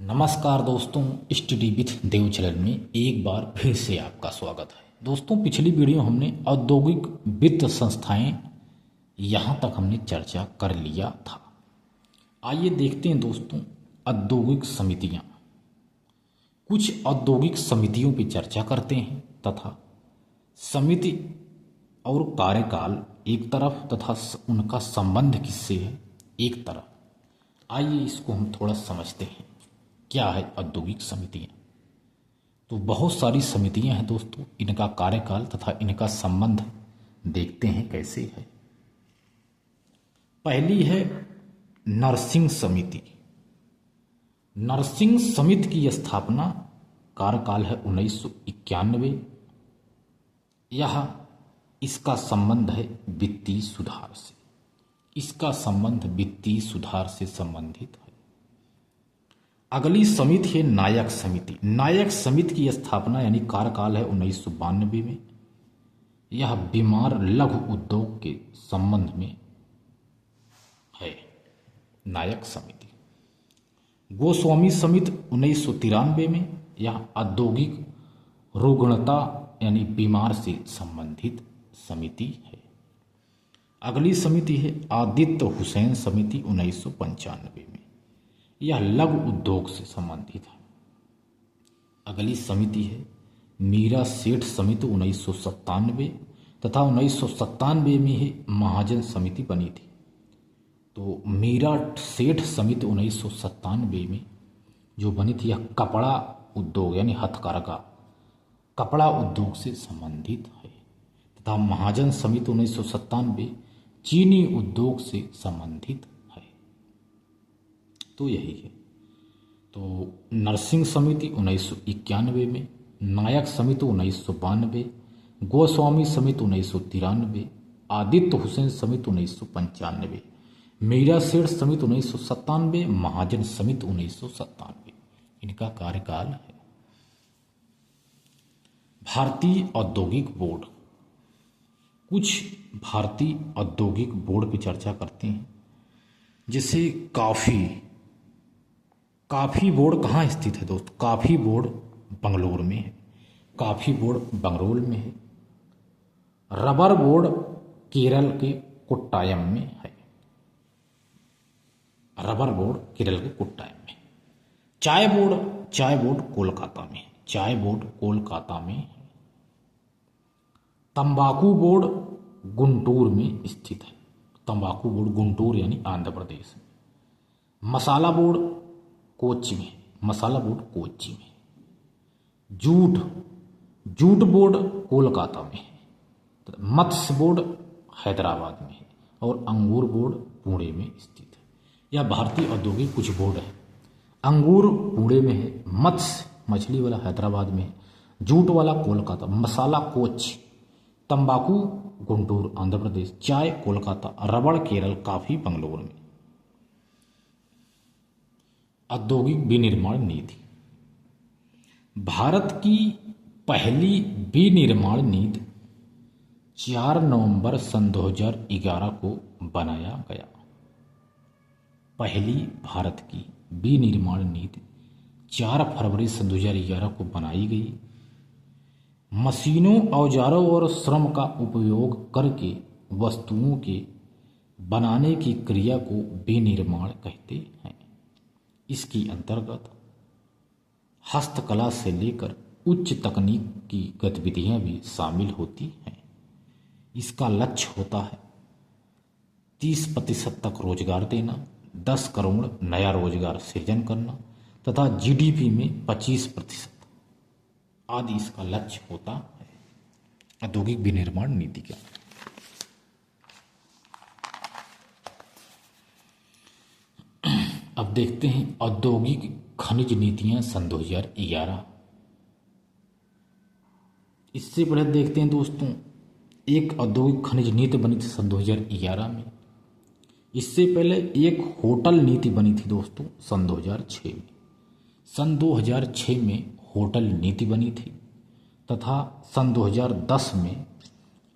नमस्कार दोस्तों, study with Dev channel में एक बार फिर से आपका स्वागत है। दोस्तों, पिछली वीडियो हमने औद्योगिक वित्त संस्थाएं यहाँ तक हमने चर्चा कर लिया था। आइए देखते हैं दोस्तों, औद्योगिक समितियाँ। कुछ औद्योगिक समितियों की चर्चा करते हैं तथा समिति और कार्यकाल एक तरफ तथा उनका संबंध किससे है एक तरफ। आइए इसको हम थोड़ा समझते हैं, क्या है औद्योगिक समितियाँ। तो बहुत सारी समितियाँ हैं दोस्तों, इनका कार्यकाल तथा इनका संबंध देखते हैं कैसे है। पहली है नरसिंह समिति। नरसिंह समिति की स्थापना कार्यकाल है 1991। यह इसका संबंध है वित्तीय सुधार से। इसका संबंध वित्तीय सुधार से संबंधित है। अगली समिति है नायक समिति। नायक समिति की स्थापना यानी कार्यकाल है 1992 में। यह बीमार लघु उद्योग के संबंध में है नायक समिति। गोस्वामी समिति 1993 में। यह औद्योगिक रुग्णता यानी बीमार से संबंधित समिति है। अगली समिति है आदित्य हुसैन समिति 1995 में। यह लघु उद्योग से संबंधित है। अगली समिति है मीरा सेठ समिति 1997 तथा 1997 में ही महाजन समिति बनी थी। तो मीरा सेठ समिति 1997 में जो बनी थी, यह कपड़ा उद्योग यानी हथकरघा कपड़ा उद्योग से संबंधित है तथा महाजन समिति 1997 चीनी उद्योग से संबंधित है। तो यही है। तो नरसिंह समिति 1991 में, नायक समिति 1992, गोस्वामी समिति 1993, आदित्य हुसैन समिति 1995, मीरा सेठ समिति 1997, महाजन समिति 1997 इनका कार्यकाल है। भारतीय औद्योगिक बोर्ड। कुछ भारतीय औद्योगिक बोर्ड की चर्चा करते हैं, जैसे काफ़ी बोर्ड कहाँ स्थित है दोस्त? काफ़ी बोर्ड बंगलोर में है। काफ़ी बोर्ड बंगलोर में है। रबर बोर्ड केरल के कोट्टायम में है। रबर बोर्ड केरल के कोट्टायम में। चाय बोर्ड कोलकाता में है। चाय बोर्ड कोलकाता में है। तंबाकू बोर्ड गुंटूर में स्थित है। तंबाकू बोर्ड गुंटूर यानी आंध्र प्रदेश में। मसाला बोर्ड कोच्चि में। मसाला बोर्ड कोच्चि में। जूट बोर्ड कोलकाता में है। मत्स्य बोर्ड हैदराबाद में है और अंगूर बोर्ड पुणे में स्थित है। यह भारतीय औद्योगिक कुछ बोर्ड है। अंगूर पुणे में है। मत्स्य मछली वाला हैदराबाद में है। जूट वाला कोलकाता। मसाला कोच्चि। तंबाकू गुंटूर आंध्र प्रदेश। चाय कोलकाता। रबड़ केरल। कॉफी बंगलोर में। औद्योगिक विनिर्माण नीति। भारत की पहली विनिर्माण नीति 4 नवंबर सन 2011 को बनाया गया। पहली भारत की विनिर्माण नीति 4 फरवरी सन 2011 को बनाई गई। मशीनों, औजारों और श्रम का उपयोग करके वस्तुओं के बनाने की क्रिया को विनिर्माण कहते हैं। इसके अंतर्गत हस्तकला से लेकर उच्च तकनीक की गतिविधियां भी शामिल होती हैं। इसका लक्ष्य होता है 30% तक रोजगार देना, 10 करोड़ नया रोजगार सृजन करना तथा जीडीपी में 25% आदि इसका लक्ष्य होता है औद्योगिक विनिर्माण नीति का। अब देखते हैं औद्योगिक खनिज नीतियां सन 2011। इससे पहले देखते हैं दोस्तों, एक औद्योगिक खनिज नीति बनी थी सन 2011 में। इससे पहले एक होटल नीति बनी थी दोस्तों सन 2006 में। सन 2006 में होटल नीति बनी थी तथा सन 2010 में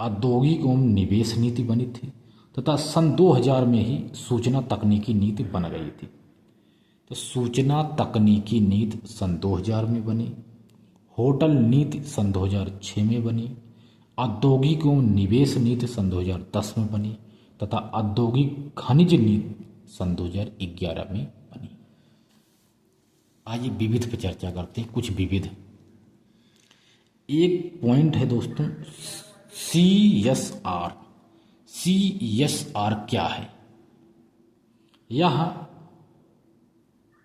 औद्योगिक एवं निवेश नीति बनी थी तथा सन 2000 में ही सूचना तकनीकी नीति बन गई थी। सूचना तकनीकी नीति सन 2000 में बनी, होटल नीति सन 2006 में बनी, औद्योगिक एवं निवेश नीति सन 2010 में बनी तथा औद्योगिक खनिज नीति सन 2011 में बनी। आइए विविध पर चर्चा करते हैं। कुछ विविध एक पॉइंट है दोस्तों, CSR। CSR क्या है? यह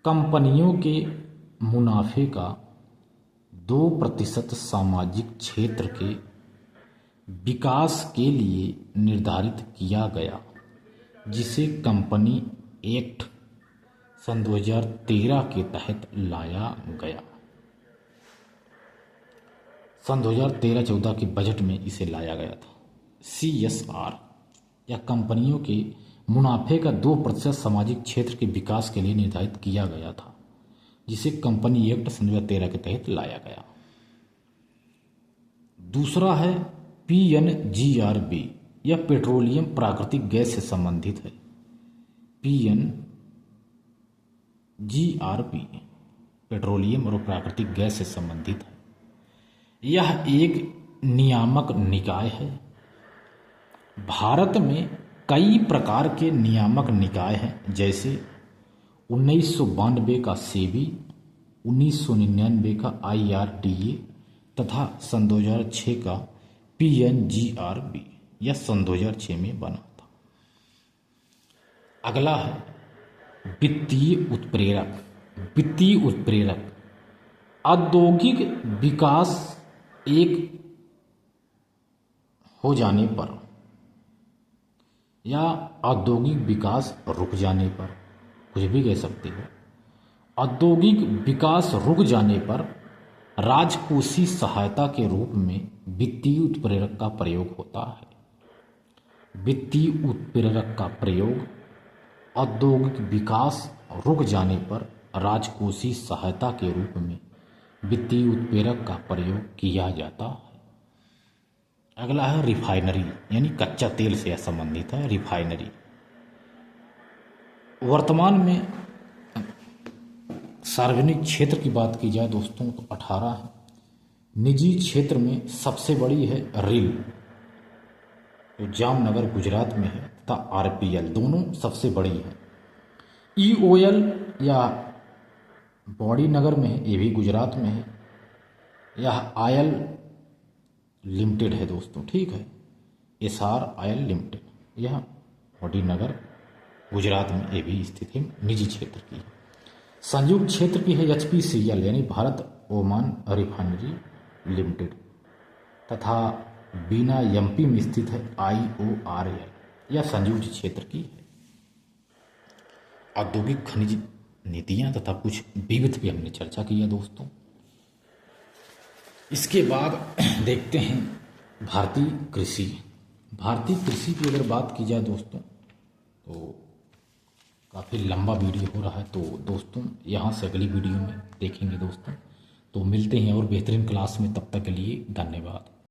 कंपनियों के मुनाफे का 2% सामाजिक क्षेत्र के विकास के लिए निर्धारित किया गया, जिसे कंपनी एक्ट सन 2013 के तहत लाया गया। सन 2013-14 के बजट में इसे लाया गया था। CSR या कंपनियों के मुनाफे का 2% सामाजिक क्षेत्र के विकास के लिए निर्धारित किया गया था, जिसे कंपनी एक्ट सन 2013 के तहत लाया गया। दूसरा है PNGRB, यह पेट्रोलियम प्राकृतिक गैस से संबंधित है। PNGRB पेट्रोलियम और प्राकृतिक गैस से संबंधित है। यह एक नियामक निकाय है। भारत में कई प्रकार के नियामक निकाय हैं, जैसे 1992 का सेबी, 1999 का IRDA तथा सन 2006 का PNGRB। यह सन 2006 में बना था। अगला है वित्तीय उत्प्रेरक। वित्तीय उत्प्रेरक औद्योगिक विकास एक हो जाने पर या औद्योगिक विकास रुक जाने पर, कुछ भी कह सकते हो, औद्योगिक विकास रुक जाने पर राजकोषीय सहायता के रूप में वित्तीय उत्प्रेरक का प्रयोग होता है। वित्तीय उत्प्रेरक का प्रयोग औद्योगिक विकास रुक जाने पर राजकोषीय सहायता के रूप में वित्तीय उत्प्रेरक का प्रयोग किया जाता है। अगला है रिफाइनरी, यानी कच्चा तेल से संबंधित है। रिफाइनरी वर्तमान में सार्वजनिक क्षेत्र की बात की जाए दोस्तों तो 18 है। निजी क्षेत्र में सबसे बड़ी है रिल, जो जामनगर गुजरात में है, तथा RPL, दोनों सबसे बड़ी है। EOL या बॉडी नगर में है, ये भी गुजरात में है। यह IL लिमिटेड है दोस्तों, ठीक है। SRIL लिमिटेड, यह बॉडी नगर गुजरात में ये भी स्थित है, निजी क्षेत्र की है। संयुक्त क्षेत्र की है HPCL, यानी भारत ओमान रिफाइनरी लिमिटेड, तथा बीना MP में स्थित है IORL, यह संयुक्त क्षेत्र की है। औद्योगिक खनिज नीतियां तथा कुछ विविध भी हमने चर्चा की है दोस्तों। इसके बाद देखते हैं भारतीय कृषि। भारतीय कृषि की अगर बात की जाए दोस्तों तो काफ़ी लंबा वीडियो हो रहा है, तो दोस्तों यहाँ से अगली वीडियो में देखेंगे दोस्तों। तो मिलते हैं और बेहतरीन क्लास में, तब तक के लिए धन्यवाद।